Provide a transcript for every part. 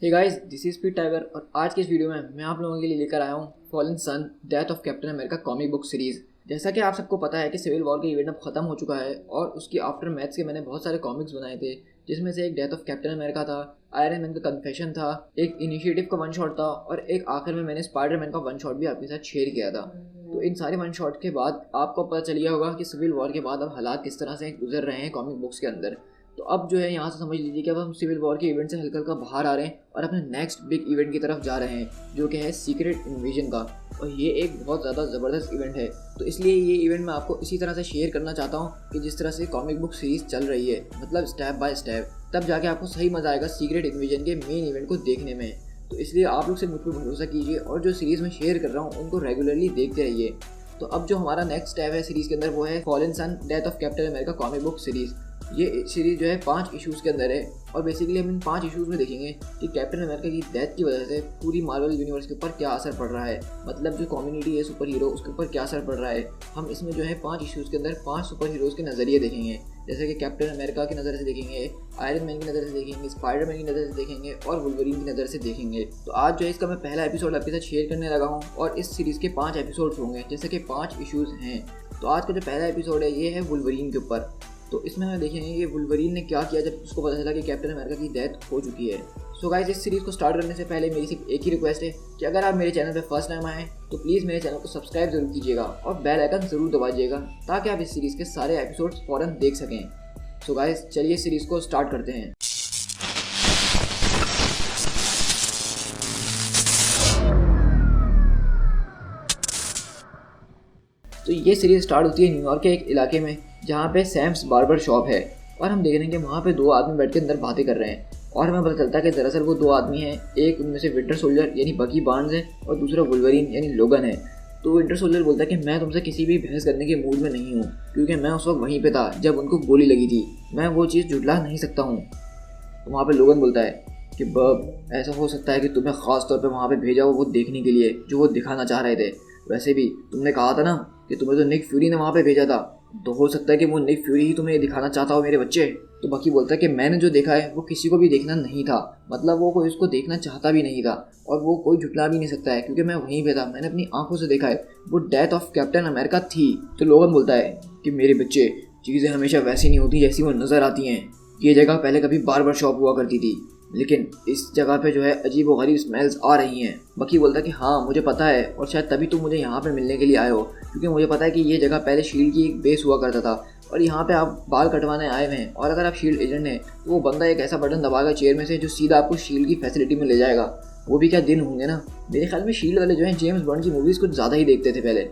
Hey guys, this is पीट tiger और आज के इस वीडियो में मैं आप लोगों के लिए लेकर आया हूँ fallen son death of Captain America comic book series. जैसा कि आप सबको पता है कि सिविल वॉर का इवेंट अब खत्म हो चुका है और उसकी आफ्टर मैथ्स के मैंने बहुत सारे कॉमिक्स बनाए थे, जिसमें से एक डेथ ऑफ कैप्टन अमेरिका था, आयरन मैन का कन्फेशन था, एक इनिशिएटिव का वन शॉट था और एक आखिर में मैंने स्पाइडर मैन का वन शॉट भी आपके साथ शेयर किया था। तो इन सारे वन शॉट के बाद आपको पता चल गया होगा कि सिविल वॉर के बाद अब हालात किस तरह से गुजर रहे हैं कॉमिक बुक्स के अंदर। तो अब जो है यहाँ से समझ लीजिए कि अब हम सिविल वॉर के इवेंट से हल्का हल्का बाहर आ रहे हैं और अपने नेक्स्ट बिग इवेंट की तरफ जा रहे हैं, जो कि है सीक्रेट इन्वेजन का। और ये एक बहुत ज़्यादा ज़बरदस्त इवेंट है, तो इसलिए ये इवेंट मैं आपको इसी तरह से शेयर करना चाहता हूँ कि जिस तरह से कॉमिक बुक सीरीज़ चल रही है, मतलब स्टेप बाय स्टेप, तब जाके आपको सही मज़ा आएगा सीक्रेट इन्वेजन के मेन इवेंट को देखने में। तो इसलिए आप लोग से मुझ पर भरोसा कीजिए और जो सीरीज़ में शेयर कर रहा हूँ उनको रेगुलरली देखते रहिए। तो अब जो हमारा नेक्स्ट स्टेप है सीरीज़ के अंदर वो है fallen son death of Captain America comic book series. ये सीरीज़ जो है 5 इश्यूज़ के अंदर है और बेसिकली हम इन 5 इश्यूज़ में देखेंगे कि कैप्टन अमेरिका की डेथ की वजह से पूरी मार्वल यूनिवर्स के ऊपर क्या असर पड़ रहा है, मतलब जो कम्युनिटी है सुपर हीरो उसके ऊपर क्या असर पड़ रहा है। हम इसमें जो है 5 इश्यूज़ के अंदर 5 सुपर हीरोज़ के नज़रिए देखेंगे, जैसे कि कैप्टन अमेरिका की नज़र से देखेंगे, आयरन मैन की नज़र से देखेंगे, स्पाइडर मैन की नज़र से देखेंगे और वुल्वरीन की नज़र से देखेंगे। तो आज जो है इसका मैं पहला एपिसोड आपके साथ शेयर करने लगा हूँ और इस सीरीज़ के 5 एपिसोड्स होंगे, जैसे कि 5 इश्यूज़ हैं। तो आज का जो पहला एपिसोड है ये है वुल्वरीन के ऊपर। तो इसमें हम देखेंगे कि वुल्वरीन ने क्या किया जब उसको पता चला कि कैप्टन अमेरिका की डेथ हो चुकी है। सो गाइस, इस सीरीज़ को स्टार्ट करने से पहले मेरी सिर्फ एक ही रिक्वेस्ट है कि अगर आप मेरे चैनल पे फर्स्ट टाइम आए तो प्लीज़ मेरे चैनल को सब्सक्राइब जरूर कीजिएगा और बेल आइकन ज़रूर दबाइएगा ताकि आप इस सीरीज़ के सारे एपिसोड्स फ़ौरन देख सकें। सो गाइस, चलिए इस सीरीज़ को स्टार्ट करते हैं। तो ये सीरीज़ स्टार्ट होती है न्यूयॉर्क के एक इलाके में जहाँ पे सैम्स बार्बर शॉप है और हम देख रहे हैं कि वहाँ पे 2 आदमी बैठ के अंदर बातें कर रहे हैं और हमें पता चलता है कि दरअसल वो 2 आदमी हैं। एक उनमें से विंटर सोल्जर यानी बकी बार्न्स है और दूसरा वुल्वरीन यानी लोगन है। तो विंटर सोल्जर बोलता है कि मैं तुमसे किसी भी बहस करने के मूड में नहीं हूँ क्योंकि मैं उस वक्त वहीं पर था जब उनको गोली लगी थी, मैं वो चीज़ जुटला नहीं सकता हूँ। तो वहाँ पर लोगन बोलता है कि बब, ऐसा हो सकता है कि तुम्हें ख़ास तौर पर वहाँ पर भेजा हो वो देखने के लिए जो वो दिखाना चाह रहे थे। वैसे भी तुमने कहा था ना कि तुम्हें तो निक फ्यूरी ने वहाँ पे भेजा था, तो हो सकता है कि वो निक फ्यूरी ही तुम्हें दिखाना चाहता हो मेरे बच्चे। तो बकी बोलता है कि मैंने जो देखा है वो किसी को भी देखना नहीं था, मतलब वो कोई उसको देखना चाहता भी नहीं था और वो कोई झुटला भी नहीं सकता है क्योंकि मैं वहीं पे था, मैंने अपनी आंखों से देखा है, वो डेथ ऑफ कैप्टन अमेरिका थी। तो लोगन बोलता है कि मेरे बच्चे, चीज़ें हमेशा वैसी नहीं होती जैसी वो नज़र आती हैं। ये जगह पहले कभी बार्बर शॉप हुआ करती थी, लेकिन इस जगह पे जो है अजीब व गरीब स्मेल्स आ रही हैं। बकी बोलता है कि हाँ मुझे पता है और शायद तभी तुम मुझे यहाँ पे मिलने के लिए आए हो, क्योंकि मुझे पता है कि ये जगह पहले शील्ड की एक बेस हुआ करता था और यहाँ पे आप बाल कटवाने आए हुए हैं और अगर आप शील्ड एजेंट हैं तो वो बंदा एक ऐसा बटन दबाएगा चेयर में से जो सीधा आपको शील्ड की फैसिलिटी में ले जाएगा। वो भी क्या दिन होंगे ना। मेरे ख्याल में शील्ड वाले जो है जेम्स बॉन्ड की मूवीज़ कुछ ज़्यादा ही देखते थे पहले।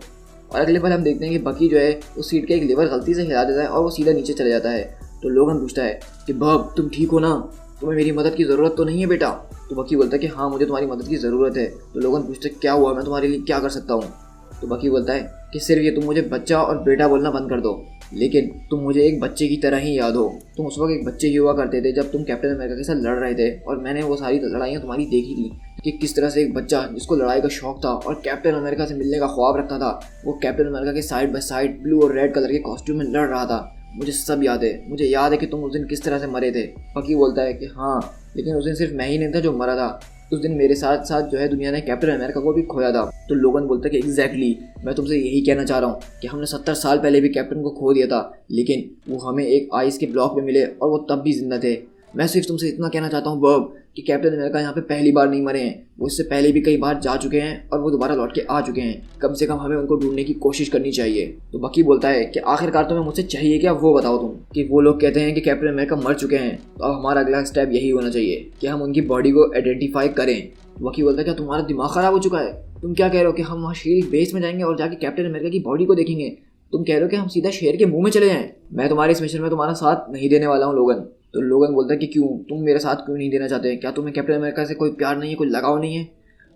और अगले पल हम देखते हैं कि बकी जो है उस सीट का एक लीवर गलती से हिला देता है और वो सीधा नीचे चले जाता है। तो लोगन पूछता है कि बब, तुम ठीक हो ना, तुम्हें मेरी मदद की ज़रूरत तो नहीं है बेटा। तो बकी बोलता है कि हाँ मुझे तुम्हारी मदद की ज़रूरत है। तो लोगन पूछते हैं क्या हुआ, मैं तुम्हारे लिए क्या कर सकता हूँ। तो बकी बोलता है कि सिर्फ ये तुम मुझे बच्चा और बेटा बोलना बंद कर दो, लेकिन तुम मुझे एक बच्चे की तरह ही याद हो। तुम उस वक्त एक बच्चे ही हुआ करते थे जब तुम कैप्टन अमेरिका के साथ लड़ रहे थे और मैंने वो सारी लड़ाइयाँ तुम्हारी देखी थी कि किस तरह से एक बच्चा जिसको लड़ाई का शौक था और कैप्टन अमेरिका से मिलने का ख्वाब रखता था, वो कैप्टन अमेरिका के साइड बाय साइड ब्लू और रेड कलर के कॉस्ट्यूम में लड़ रहा था। मुझे सब याद है, मुझे याद है कि तुम उस दिन किस तरह से मरे थे। बकी बोलता है कि हाँ, लेकिन उस दिन सिर्फ मैं ही नहीं था जो मरा था, उस दिन मेरे साथ साथ जो है दुनिया ने कैप्टन अमेरिका को भी खोया था। तो लोगन बोलता है कि एग्जैक्टली, मैं तुमसे यही कहना चाह रहा हूँ कि हमने 70 साल पहले भी कैप्टन को खो दिया था, लेकिन वो हमें एक आइस के ब्लॉक में मिले और वो तब भी जिंदा थे। मैं सिर्फ तुमसे इतना कहना चाहता हूँ बब कि कैप्टन अमेरिका यहाँ पे पहली बार नहीं मरे हैं, वो इससे पहले भी कई बार जा चुके हैं और वो दोबारा लौट के आ चुके हैं। कम से कम हमें उनको ढूंढने की कोशिश करनी चाहिए। तो बकी बोलता है कि आखिरकार तुम्हें मुझसे चाहिए क्या, वो बताओ तुम। कि वो लोग कहते हैं कि कैप्टन अमेरिका मर चुके हैं, तो अब हमारा अगला स्टेप यही होना चाहिए कि हम उनकी बॉडी को आइडेंटिफाई करें। बकी बोलता है क्या तुम्हारा दिमाग ख़राब हो चुका है, तुम क्या कह रहे हो कि हम वहाँ शील्ड बेस में जाएंगे और जाके कैप्टन अमेरिका की बॉडी को देखेंगे? तुम कह रहे हो कि हम सीधा शेर के मुंह में चले जाएं? मैं तुम्हारे इस मिशन में तुम्हारा साथ नहीं देने वाला हूँ लोगन। तो लोगन बोलता है कि क्यों, तुम मेरे साथ क्यों नहीं देना चाहते? क्या तुम्हें कैप्टन अमेरिका से कोई प्यार नहीं है, कोई लगाव नहीं है?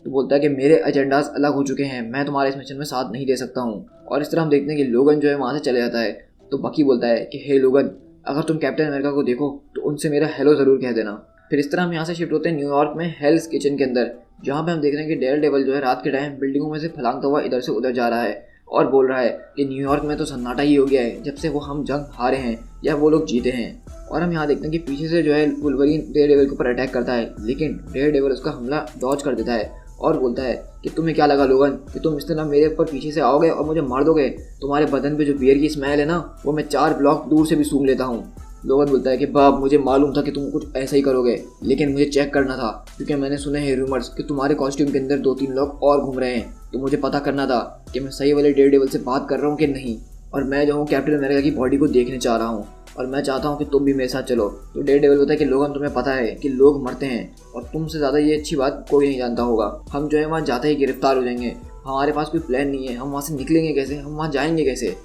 तो बोलता है कि मेरे एजेंडाज अलग हो चुके हैं, मैं तुम्हारे इस मिशन में साथ नहीं दे सकता हूँ। और इस तरह हम देखते हैं कि लोगन जो है वहाँ से चले जाता है। तो बकी बोलता है कि हे लोगन, अगर तुम कैप्टन अमेरिका को देखो तो उनसे मेरा हेलो ज़रूर कह देना। फिर इस तरह हम यहाँ से शिफ्ट होते हैं न्यूयॉर्क में हेल्स किचन के अंदर, जहाँ पे हम देख रहे हैं कि डेयर डेविल जो है रात के टाइम बिल्डिंगों में से फलांगता हुआ इधर से उधर जा रहा है और बोल रहा है कि न्यूयॉर्क में तो सन्नाटा ही हो गया है जब से वो हम जंग हारे हैं या वो लोग जीते हैं। और हम यहाँ देखते हैं कि पीछे से जो है वुल्वरीन डेयरडेविल के ऊपर अटैक करता है, लेकिन डेयरडेविल उसका हमला डॉज कर देता है और बोलता है कि तुम्हें क्या लगा लोगन कि तुम इस तरह मेरे ऊपर पीछे से आओगे और मुझे मार दोगे? तुम्हारे बदन पे जो बियर की स्मेल है ना, वो मैं 4 ब्लॉक दूर से भी सूंघ लेता हूँ। लोगन बोलता है कि बाप, मुझे मालूम था कि तुम कुछ ऐसा ही करोगे, लेकिन मुझे चेक करना था क्योंकि मैंने सुने हैं रूमर्स कि तुम्हारे कॉस्ट्यूम के अंदर 2-3 लोग और घूम रहे हैं, तो मुझे पता करना था कि मैं सही वाले डेयरडेविल से बात कर रहा हूँ कि नहीं। और मैं जो हूँ कैप्टन अमेरिका की बॉडी को देखने चाह रहा हूँ और मैं चाहता हूँ कि तुम भी मेरे साथ चलो। तो डेयरडेविल बोलता है कि लोगन, तुम्हें पता है कि लोग मरते हैं और तुमसे ज़्यादा ये अच्छी बात कोई नहीं जानता होगा। हम जो है वहाँ जाते ही गिरफ्तार हो जाएंगे, हमारे पास कोई प्लान नहीं है, हम वहाँ से निकलेंगे कैसे, हम वहाँ जाएंगे कैसे?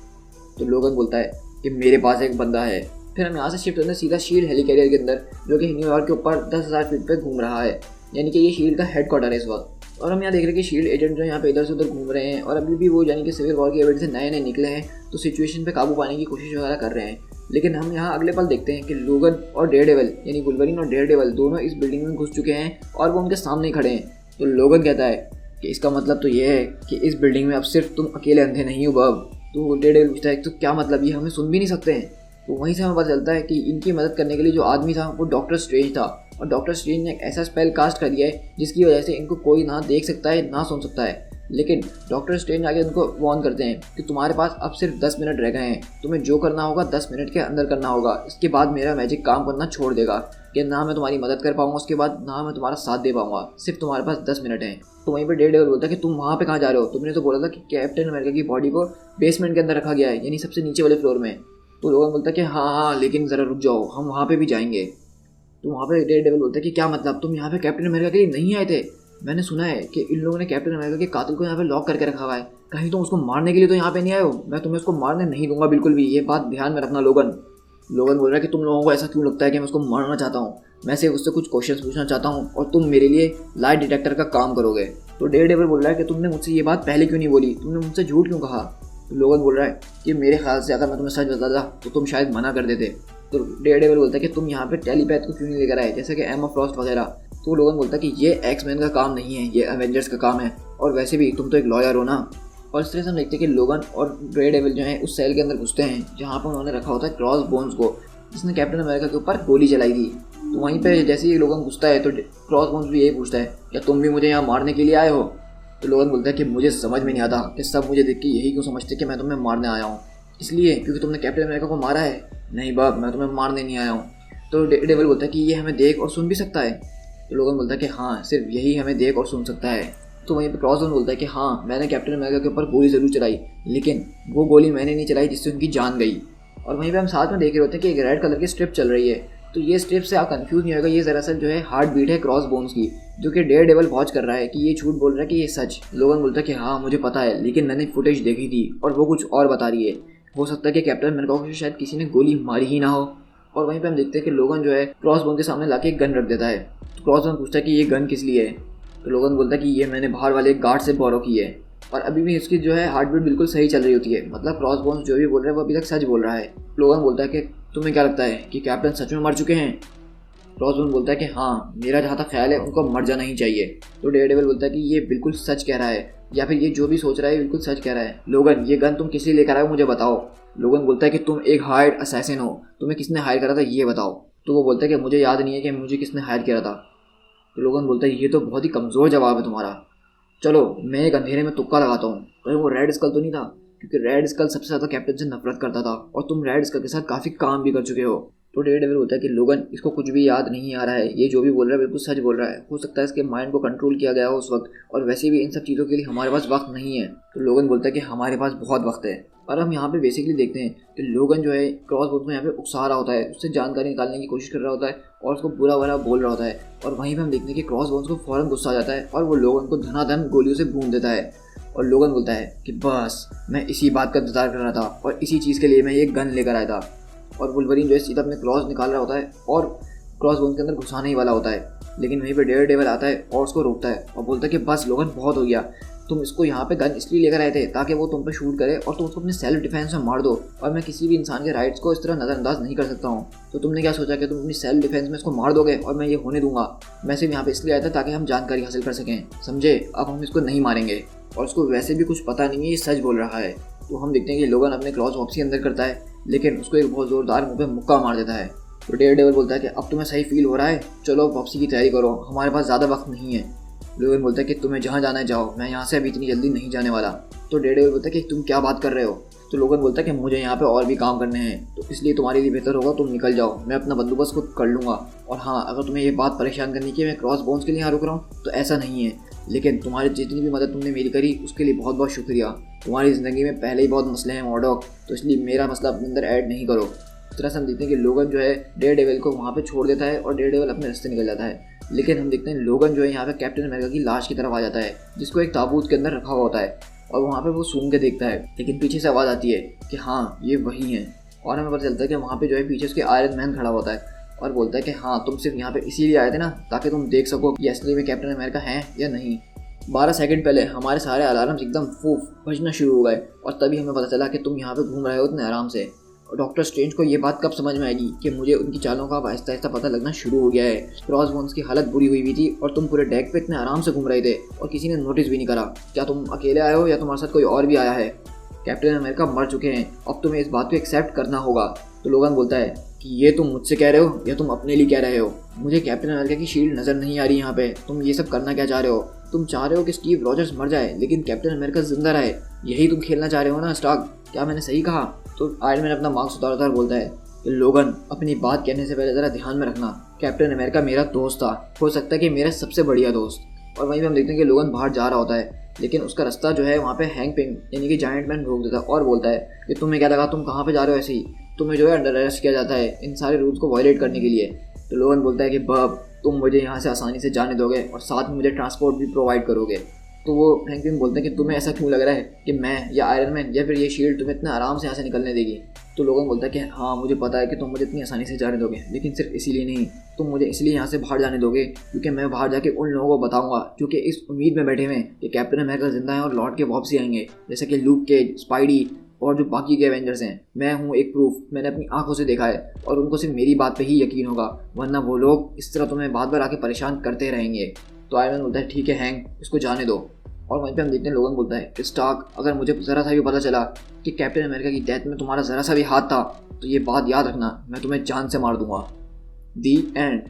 तो लोगन बोलता है कि मेरे पास एक बंदा है। फिर हम यहाँ से शिफ्ट होते हैं सीधा शील्ड हेलीकैरियर के अंदर, जो कि न्यूयॉर्क के ऊपर 10,000 फीट पे घूम रहा है, यानी कि ये शील्ड का हेडक्वार्टर है इस वक्त। और हम यहाँ देख रहे हैं कि शील्ड एजेंट जो यहाँ पे इधर से उधर घूम रहे हैं और अभी भी वो यानी कि सिविल वॉर के इवेंट से नए नए निकले हैं, तो सिचुएशन पे काबू पाने की कोशिश वगैरह कर रहे हैं। लेकिन हम यहाँ अगले पल देखते हैं कि लोगन और डेयरडेविल यानी वुल्वरीन और डेयरडेविल दोनों इस बिल्डिंग में घुस चुके हैं और वो उनके सामने ही खड़े हैं। तो लोगन कहता है कि इसका मतलब तो ये है कि इस बिल्डिंग में अब सिर्फ तुम अकेले अंधे नहीं हो बब। तो डेयरडेविल पूछता है तो क्या मतलब, ये हमें सुन भी नहीं सकते हैं? तो वहीं से हमें पता चलता है कि इनकी मदद करने के लिए जो आदमी था वो डॉक्टर स्ट्रेंज था, और डॉक्टर स्ट्रेंज ने एक ऐसा स्पेल कास्ट कर दिया है जिसकी वजह से इनको कोई ना देख सकता है ना सुन सकता है। लेकिन डॉक्टर स्ट्रेंज आगे उनको वार्न करते हैं कि तुम्हारे पास अब सिर्फ 10 मिनट रह गए हैं, तुम्हें जो करना होगा 10 मिनट के अंदर करना होगा, इसके बाद मेरा मैजिक काम करना छोड़ देगा कि ना मैं तुम्हारी मदद कर पाऊंगा, उसके बाद ना मैं तुम्हारा साथ दे पाऊंगा, सिर्फ तुम्हारे पास 10 मिनट हैं। तो वहीं पर डेयरडेविल बोलता है कि तुम वहाँ पे कहाँ जा रहे हो? तुमने तो बोला था कि कैप्टन अमेरिका की बॉडी को बेसमेंट के अंदर रखा गया है, यानी सबसे नीचे वाले फ्लोर में। तो लोगन बोलता है कि हाँ, लेकिन ज़रा रुक जाओ, हम वहाँ पे भी जाएंगे। तो वहाँ पे डेयरडेविल बोलता है कि क्या मतलब, तुम यहाँ पे कैप्टन अमेरिका के लिए नहीं आए थे? मैंने सुना है कि इन लोगों ने कैप्टन अमेरिका के कातिल को यहाँ पे लॉक करके रखा हुआ है, कहीं तुम उसको मारने के लिए तो यहाँ पे नहीं आए हो? मैं तुम्हें उसको मारने नहीं दूंगा बिल्कुल भी, ये बात ध्यान में रखना लोगन। लोगन बोल रहा है कि तुम लोगों को ऐसा क्यों लगता है कि मैं उसको मारना चाहता हूँ? मैं सिर्फ उससे कुछ क्वेश्चंस पूछना चाहता हूँ और तुम मेरे लिए लाई डिटेक्टर का काम करोगे। तो डेयरडेविल बोल रहा है कि तुमने मुझसे ये बात पहले क्यों नहीं बोली, तुमने मुझसे झूठ क्यों कहा? तो लोगन बोल रहा है कि मेरे ख्याल से अगर मैं तुम्हें सच बताता तो तुम शायद मना कर देते। तो डेयरडेविल बोलता है कि तुम यहाँ पे टेलीपैथ को क्यों नहीं लेकर आए, जैसे कि एमा फ्रॉस्ट वगैरह। तो लोगन बोलता है कि ये एक्समैन का काम नहीं है, ये एवेंजर्स का काम है, और वैसे भी तुम तो एक लॉयर हो ना। और इस तरह से हम देखते हैं कि लोगन और डेयरडेविल जो है उस सेल के अंदर घुसते हैं जहाँ पर उन्होंने रखा होता है क्रॉस बोन्स को, जिसने कैप्टन अमेरिका के ऊपर गोली चलाई थी। तो वहीं पर जैसे ही लोगन घुसता है तो क्रॉस बोन्स भी यही पूछता है क्या तुम भी मुझे यहाँ मारने के लिए आए हो? तो लोगन बोलता है कि मुझे समझ में नहीं आता कि सब मुझे देख के यही क्यों समझते कि मैं तुम्हें मारने आया हूँ, इसलिए क्योंकि तुमने कैप्टन अमेरिका को मारा है? नहीं बाप, मैं तुम्हें मारने नहीं आया हूँ। तो डेयरडेविल बोलता है कि ये हमें देख और सुन भी सकता है? तो लोगन बोलता है कि हाँ, सिर्फ यही हमें देख और सुन सकता है। तो वहीं पर क्रॉसबोन बोलता है कि हाँ, मैंने कैप्टन अमेरिका के ऊपर गोली ज़रूर चलाई, लेकिन वो गोली मैंने नहीं चलाई जिससे उनकी जान गई। और वहीं पे हम साथ में देख रहे होते हैं कि एक रेड कलर की स्ट्रिप चल रही है। तो ये स्ट्रिप से आप कंफ्यूज नहीं होगा, ये दरअसल जो है हार्ट बीट है क्रॉस बोन्स की, जो कि डेयरडेविल वॉच कर रहा है कि ये झूठ बोल रहा है कि ये सच। लोगन बोलता है कि हाँ मुझे पता है, लेकिन मैंने फुटेज देखी थी और वो कुछ और बता रही है। हो सकता है कि कैप्टन अमेरिका को शायद किसी ने गोली मारी ही ना हो। और वहीं पे हम देखते हैं कि लोगन जो है क्रॉस बोन के सामने लाके एक गन रख देता है। तो क्रॉस बोन पूछता है कि ये गन किस लिए है? तो लोगन बोलता है कि ये मैंने बाहर वाले एक गार्ड से बोरो की है, और अभी भी इसकी जो है हार्ट बीट बिल्कुल सही चल रही होती है, मतलब क्रॉस बोन्स जो भी बोल रहा है वो अभी तक सच बोल रहा है। लोगन बोलता है कि तुम्हें क्या लगता है कि कैप्टन सच में मर चुके हैं? क्रॉसबोन बोलता है कि हाँ, मेरा जहाँ तक ख्याल है उनको मर जाना ही चाहिए। तो डेयरडेविल बोलता है कि ये बिल्कुल सच कह रहा है, या फिर ये जो भी सोच रहा है बिल्कुल सच कह रहा है। लोगन, ये गन तुम किस लिए लेकर आए हो मुझे बताओ। लोगन बोलता है कि तुम एक हायर्ड असैसिन हो, तुम्हें किसने हायर करा था ये बताओ। तो वो बोलता है कि मुझे याद नहीं है कि मुझे किसने हायर किया था। तो लोगन बोलता है ये तो बहुत ही कमज़ोर जवाब है तुम्हारा, चलो मैं एक अंधेरे में तुक्का लगाता हूँ, कहीं वो रेड स्कल तो नहीं था, क्योंकि रेड स्कल सबसे ज़्यादा कैप्टन से नफरत करता था और तुम रेड स्कल के साथ काफ़ी काम भी कर चुके हो। तो डेयरडेविल बोलता है कि लोगन, इसको कुछ भी याद नहीं आ रहा है, ये जो भी बोल रहा है बिल्कुल सच बोल रहा है, हो सकता है इसके माइंड को कंट्रोल किया गया हो उस वक्त, और वैसे भी इन सब चीज़ों के लिए हमारे पास वक्त नहीं है। तो लोगन बोलता है कि हमारे पास बहुत वक्त है। और हम यहाँ पे बेसिकली देखते हैं कि लोगन जो है क्रॉसबोन को यहाँ पे उकसा रहा होता है, उससे जानकारी निकालने की कोशिश कर रहा होता है और उसको बुरा बुरा बोल रहा होता है। और वहीं पे हम देखते हैं कि क्रॉसबोन्स को फ़ौरन गुस्सा आ जाता है और वो लोगन को धनाधन गोलियों से भून देता है। और लोगन बोलता है कि बस मैं इसी बात का इंतजार कर रहा था और इसी चीज़ के लिए मैं ये गन लेकर आया था। और वुल्वरीन जो है सीधा अपने क्रॉस निकाल रहा होता है और क्रॉसबोन के अंदर घुसाने ही वाला होता है, लेकिन वहीं पे डेयरडेविल आता है और उसको रोकता है और बोलता है कि बस लोगन, बहुत हो गया, तुम इसको यहाँ पे गन इसलिए लेकर आए थे ताकि वो तुम पे शूट करे और तुम उसको अपने सेल्फ डिफेंस में मार दो, और मैं किसी भी इंसान के राइट्स को इस तरह नज़रअंदाज नहीं कर सकता हूँ। तो तुमने क्या सोचा कि तुम अपनी सेल्फ डिफेंस में इसको मार दोगे और मैं ये होने दूंगा? मैं सिर्फ यहाँ पे इसलिए आया था ताकि हम जानकारी हासिल कर सकें, समझे? अब हम इसको नहीं मारेंगे। और उसको वैसे भी कुछ पता नहीं है, ये सच बोल रहा है। तो हम देखते हैं कि लोगन अपने क्रॉस वापसी अंदर करता है, लेकिन उसको एक बहुत ज़ोरदार मुँह पे मुक्का मार देता है तो डेयरडेविल बोलता है कि अब तुम्हें सही फील हो रहा है, चलो वापसी की तैयारी करो, हमारे पास ज़्यादा वक्त नहीं है। लोगन बोलता है कि तुम्हें जहाँ जाना है जाओ, मैं यहाँ से अभी इतनी जल्दी नहीं जाने वाला। तो डेयरडेविल बोलता है कि तुम क्या बात कर रहे हो। तो लोगन बोलता है कि मुझे यहाँ पे और भी काम करने हैं, तो इसलिए तुम्हारे लिए बेहतर होगा तुम निकल जाओ, मैं अपना बंदोबस्त खुद कर लूँगा। और हाँ, अगर तुम्हें ये बात परेशान करनी कि मैं क्रॉस बोन्स के लिए यहाँ रुक रहा हूँ तो ऐसा नहीं है, लेकिन तुम्हारी जितनी भी मदद तुमने मेरी करी उसके लिए बहुत बहुत शुक्रिया। तुम्हारी ज़िंदगी में पहले ही बहुत मसले हैं मॉर्डॉक, तो इसलिए मेरा मसला अपने अंदर ऐड नहीं करो। इस तरह से हम देखते हैं कि लोगन जो है डेयरडेविल को वहाँ पे छोड़ देता है और डेयरडेविल अपने रास्ते निकल जाता है। लेकिन हम देखते हैं लोगन जो है यहाँ पे कैप्टन अमेरिका की लाश की तरफ आ जाता है, जिसको एक ताबूत के अंदर रखा हुआ होता है, और वहाँ पे वो सूंघ के देखता है, लेकिन पीछे से आवाज़ आती है कि हाँ ये वही हैं। और हमें पता चलता है कि वहाँ पे जो है पीछे उसके आयरन मैन खड़ा होता है और बोलता है कि हाँ तुम सिर्फ यहाँ पे इसीलिए आए थे ना, ताकि तुम देख सको कि असली में कैप्टन अमेरिका हैं या नहीं। 12 सेकंड पहले हमारे सारे अलार्म्स एकदम फूफ बजना शुरू हो गए, और तभी हमें पता चला कि तुम यहाँ पे घूम रहे हो इतने आराम से। और डॉक्टर स्ट्रेंज को ये बात कब समझ में आएगी कि मुझे उनकी चालों का आहिस्ता आहिस्ता पता लगना शुरू हो गया है। क्रॉस बोन्स की हालत बुरी हुई थी और तुम पूरे डेक पे इतने आराम से घूम रहे थे और किसी ने नोटिस भी नहीं करा। क्या तुम अकेले आए हो या तुम्हारे साथ कोई और भी आया है? कैप्टन अमेरिका मर चुके हैं, अब तुम्हें इस बात को एक्सेप्ट करना होगा। तो लोगन बोलता है कि ये तुम मुझसे कह रहे हो या तुम अपने लिए कह रहे हो? मुझे कैप्टन अमेरिका की शील्ड नज़र नहीं आ रही यहाँ पे, तुम ये सब करना क्या चाह रहे हो? तुम चाह रहे हो कि स्टीव रॉजर्स मर जाए लेकिन कैप्टन अमेरिका जिंदा रहे, यही तुम खेलना चाह रहे हो ना स्टार्क? क्या मैंने सही कहा? तो आयरन मैन अपना मार्क्स उतार उतार बोलता है कि लोगन अपनी बात कहने से पहले ज़रा ध्यान में रखना, कैप्टन अमेरिका मेरा दोस्त था, हो सकता है कि मेरा सबसे बढ़िया दोस्त। और वहीं पे हम देखते हैं कि लोगन बाहर जा रहा होता है, लेकिन उसका रास्ता जो है वहाँ पे हैंक पिंग यानी कि जायंट मैन रोक देता है और बोलता है कि तुम्हें क्या लगा तुम कहाँ पे जा रहे हो ऐसे ही? तुम्हें जो है अंडर अरेस्ट किया जाता है इन सारे रूल्स को वायलेट करने के लिए। तो लोगन बोलता है कि बब तुम मुझे यहाँ से आसानी से जाने दोगे और साथ में मुझे ट्रांसपोर्ट भी प्रोवाइड करोगे। तो वो हैंक पिंग बोलते हैं कि तुम्हें ऐसा क्यों लग रहा है कि मैं या आयरन मैन या फिर ये शील्ड तुम्हें इतना आराम से यहाँ से निकलने देगी? तो लोगन बोलता है कि हाँ मुझे पता है कि तुम मुझे इतनी आसानी से जाने दोगे, लेकिन सिर्फ इसीलिए नहीं, तुम मुझे इसलिए यहाँ से बाहर जाने दोगे क्योंकि मैं बाहर जाके उन लोगों को बताऊंगा जो कि इस उम्मीद में बैठे हुए हैं कि कैप्टन अमेरिका जिंदा है और लौट के वापसी आएंगे, जैसे कि लूक केज, स्पाइडी और जो बाकी के एवेंजर्स हैं। मैं हूँ एक प्रूफ, मैंने अपनी आंखों से देखा है और उनको सिर्फ मेरी बात पे ही यकीन होगा, वरना वो लोग इस तरह तुम्हें बार बार आके परेशान करते रहेंगे। तो आयरन मैन बोलता है ठीक है हैंक, इसको जाने दो। और वहीं पे हम देखते हैं लोगन बोलता है कि स्टार्क अगर मुझे ज़रा सा भी पता चला कि कैप्टन अमेरिका की डेथ में तुम्हारा ज़रा सा भी हाथ था तो ये बात याद रखना, मैं तुम्हें जान से मार दूंगा। दी एंड।